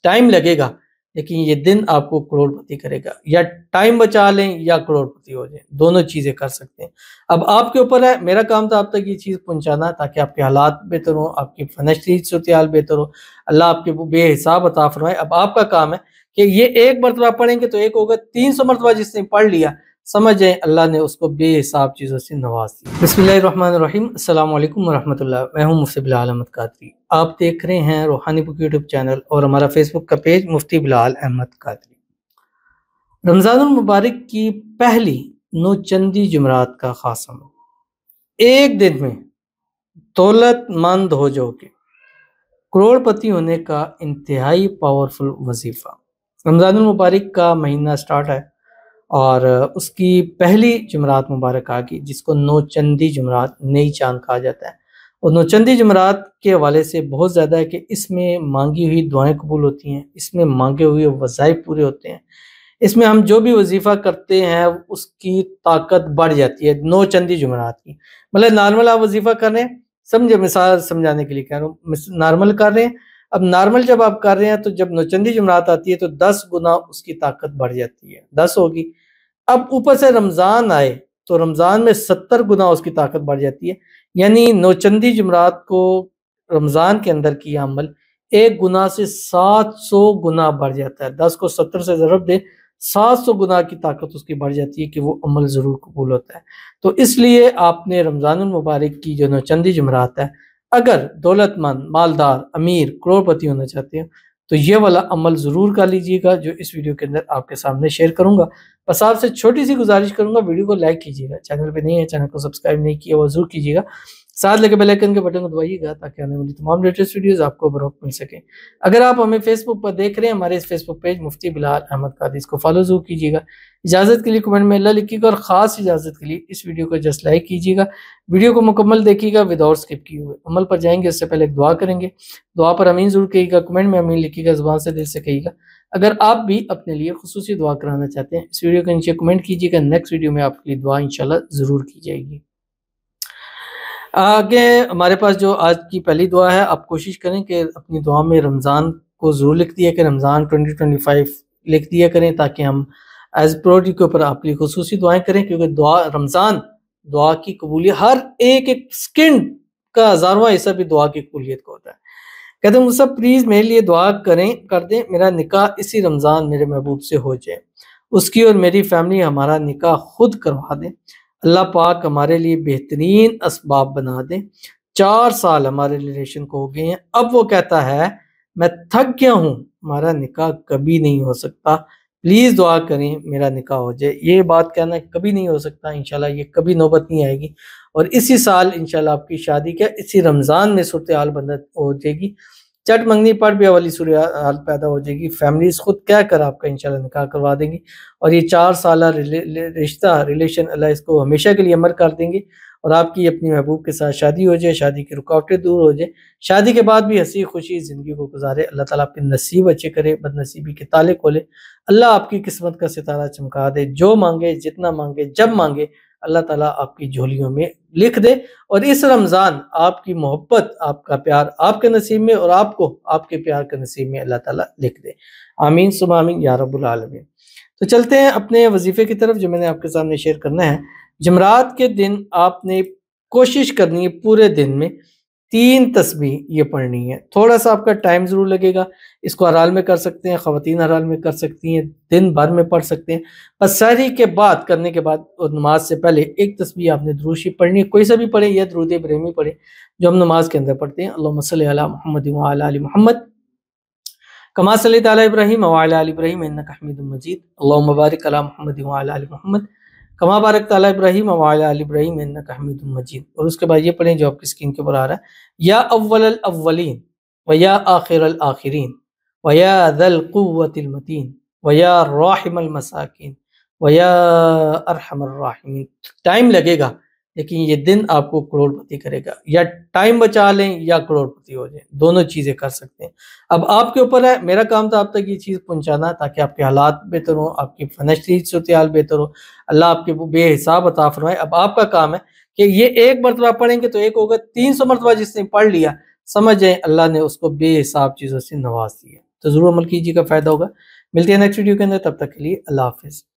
Time लगेगा, लेकिन ये दिन आपको करोड़पति करेगा। या टाइम बचा लें या करोड़पति हो जाएँ, दोनों चीज़ें कर सकते हैं। अब आपके ऊपर है, मेरा काम था आप तक ये चीज़ पहुँचाना ताकि आपके हालात बेहतर हों, आपकी फ़ाइनेंशियली सूरत-ए-हाल बेहतर हो, अल्लाह आपके वो बेहिसाब अता फ़रमाए। अब आपका काम है कि ये एक मरतबा पढ़ेंगे तो एक होगा, 300 मरतबा जिसने पढ़ लिया, समझ जाएँ अल्लाह ने उसको बेहिसाब चीज़ों से नवाज़ दिया। बिस्मिल्लाहिर्रहमानिर्रहीम, अस्सलामु अलैकुम वरहमतुल्लाह। मैं हूँ मुफ्ती बिलाल अहमद कादरी। आप देख रहे हैं रूहानी बुक यूट्यूब चैनल और हमारा फेसबुक का पेज मुफ्ती बिलाल अहमद कादरी। रमज़ानुल मुबारक की पहली नौचंदी जुमरात का ख़ास अमल। एक दिन में दौलतमंद हो जाओगे, करोड़पति होने का इंतहाई पावरफुल वजीफ़ा। रमज़ानुल मुबारक का महीना स्टार्ट है और उसकी पहली जुमरात मुबारक आ गई, जिसको नौचंदी जुमरात, नई चाँद कहा जाता है। और नौचंदी जुमरात के हवाले से बहुत ज़्यादा है कि इसमें मांगी हुई दुआएं कबूल होती हैं, इसमें मांगे हुए वज़ाइफ पूरे होते हैं, इसमें हम जो भी वजीफ़ा करते हैं उसकी ताकत बढ़ जाती है नौचंदी जुमरात की। मतलब नॉर्मल आप वजीफ़ा कर रहे हैं, समझे, मिसाल समझाने के लिए कह रहा हूँ, नॉर्मल कर रहे हैं। अब नॉर्मल जब आप कर रहे हैं तो जब नौचंदी जुमरात आती है तो 10 गुना उसकी ताकत बढ़ जाती है, 10 होगी। अब ऊपर से रमज़ान आए तो रमज़ान में 70 गुना उसकी ताकत बढ़ जाती है। यानी नौचंदी जुमरात को रमज़ान के अंदर किया अमल 1 गुना से 700 गुना बढ़ जाता है। 10 को 70 से ज़रब दें, 700 गुना की ताकत उसकी बढ़ जाती है कि वो अमल ज़रूर कबूल होता है। तो इसलिए आपने रमज़ानुल मुबारक की जो नौचंदी जुमरात है, अगर दौलतमंद, मालदार, अमीर, करोड़पति होना चाहते हो तो ये वाला अमल ज़रूर कर लीजिएगा जो इस वीडियो के अंदर आपके सामने शेयर करूँगा। बस आपसे छोटी-सी गुज़ारिश करूँगा, वीडियो को लाइक कीजिएगा, चैनल पे नहीं है, चैनल को सब्सक्राइब नहीं किया वो ज़रूर कीजिएगा। साथ लगे बेल आइकन के बटन को दबाइएगा ताकि आने वाली तमाम लेटेस्ट वीडियोज़ आपको बर वक़्त मिल सकें। अगर आप हमें फेसबुक पर देख रहे हैं, हमारे इस फेसबुक पेज मुफ्ती बिलाल अहमद कादरी, इसको फॉलो ज़रूर कीजिएगा। इजाज़त के लिए कमेंट में अल्लाह लिखिएगा और ख़ास इजाज़त के लिए इस वीडियो को जस्ट लाइक कीजिएगा। वीडियो को मुकम्मल देखिएगा विदाउट स्किप किए हुए। अमल पर जाएँगे उससे पहले एक दुआ करेंगे। दुआ पर आमीन ज़रूर कहिएगा, कमेंट में आमीन लिखिएगा, ज़ुबान से दिल से कहिएगा। अगर आप भी अपने लिए खुसूसी दुआ कराना चाहते हैं, इस वीडियो के नीचे कमेंट कीजिएगा, नेक्स्ट वीडियो में आपके लिए दुआ इंशाल्लाह ज़रूर की जाएगी। आगे हमारे पास जो आज की पहली दुआ है, आप कोशिश करें कि अपनी दुआ में रमज़ान को ज़रूर लिख दिया कि रमज़ान 2025 लिख दिया करें ताकि हम एज़ प्रायोरिटी के ऊपर आपके लिए खुसूसी दुआएँ करें, क्योंकि दुआ रमज़ान दुआ की कबूलियत हर एक सेकंड का हज़ारवां हिस्सा भी दुआ की कबूलियत का होता है। कहते हैं मुझसे प्लीज़ मेरे लिए दुआ कर दें, मेरा निकाह इसी रमज़ान मेरे महबूब से हो जाए, उसकी और मेरी फैमिली हमारा निकाह खुद करवा दें, अल्लाह पाक हमारे लिए बेहतरीन असबाब बना दें। 4 साल हमारे रिलेशन को हो गए हैं, अब वो कहता है मैं थक गया हूँ, हमारा निकाह कभी नहीं हो सकता, प्लीज़ दुआ करें मेरा निकाह हो जाए। ये बात कहना कभी नहीं हो सकता, इंशाल्लाह ये कभी नौबत नहीं आएगी और इसी साल इंशाल्लाह आपकी शादी क्या इसी रमज़ान में सूरत-ए-हाल बंद हो जाएगी। चट मंगनी पर भी वाली सूरत-ए-हाल पैदा हो जाएगी, फैमिलीज़ खुद कह कर आपका इंशाल्लाह निकाह करवा देंगी और ये 4 साला रिश्ता रिलेशन अल्लाह इसको हमेशा के लिए अमर कर देंगे और आपकी अपनी महबूब के साथ शादी हो जाए, शादी की रुकावटें दूर हो जाए, शादी के बाद भी हँसी खुशी ज़िंदगी को गुजारे। अल्लाह ताला आपके नसीब अच्छे करे, बदनसीबी के ताले खोले, अल्लाह आपकी किस्मत का सितारा चमका दे, जो मांगे, जितना मांगे, जब मांगे अल्लाह ताला आपकी झोलियों में लिख दे और इस रमज़ान आपकी मोहब्बत, आपका प्यार आपके नसीब में और आपको आपके प्यार के नसीब में अल्लाह ताला लिख दे। आमीन सुम्मा आमीन या रब्बुल आलमीन। तो चलते हैं अपने वजीफ़े की तरफ जो मैंने आपके सामने शेयर करना है। जुमरात के दिन आपने कोशिश करनी है पूरे दिन में 3 तस्बीह ये पढ़नी है। थोड़ा-सा आपका टाइम ज़रूर लगेगा, इसको हर हाल में कर सकते हैं, ख़वातीन हर हाल में कर सकती हैं, दिन भर में पढ़ सकते हैं। बस सहरी के बाद करने के बाद और नमाज से पहले एक तस्बीह आपने दुरूद शरीफ पढ़नी है, कोई सा भी पढ़ें या दुरूद इब्राहिमी पढ़ें जो हम नमाज के अंदर पढ़ते हैं। अल्लाहुम्मा सल्लि अला मुहम्मद व अला आलि मुहम्मद कमा सल्लैता अला इब्राहीम व अला आलि इब्राहीम इन्नका हमीदुम मजीद। अल्लाहुम्मा बारिक अला मुहम्मद व अला आलि मुहम्मद कमा बारकता अला इब्राहीम व अला आलि इब्राहीम इन्नका हमीदुम मजीद। और उसके बाद ये पढ़ें जो आपकी स्क्रीन के ऊपर आ रहा है, या अव्वलल अव्वलीन व या आखिरल आखिरीन व या ज़ल कुव्वतिल मतीन व या राहिमल मसाकीन व या अरहमर राहिमीन। टाइम लगेगा लेकिन ये दिन आपको करोड़पति करेगा। या टाइम बचा लें या करोड़पति हो जाएं, दोनों चीज़ें कर सकते हैं। अब आपके ऊपर है, मेरा काम था आप तक ये चीज़ पहुँचाना ताकि आपके हालात बेहतर हों, आपकी फ़ाइनेंशियली सूरत-ए-हाल बेहतर हो, अल्लाह आपके वो बेहिसाब अता फ़रमाए। अब आपका काम है कि ये एक मरतबा पढ़ेंगे तो एक होगा, 300 मरतबा जिसने पढ़ लिया, समझ जाएँ अल्लाह ने उसको बेहिसाब चीज़ों से नवाज़ दिया। तो ज़रूर अमल कीजिएगा, फ़ायदा होगा। मिलते हैं नेक्स्ट वीडियो के अंदर, तब तक के लिए अल्लाह हाफ़िज़।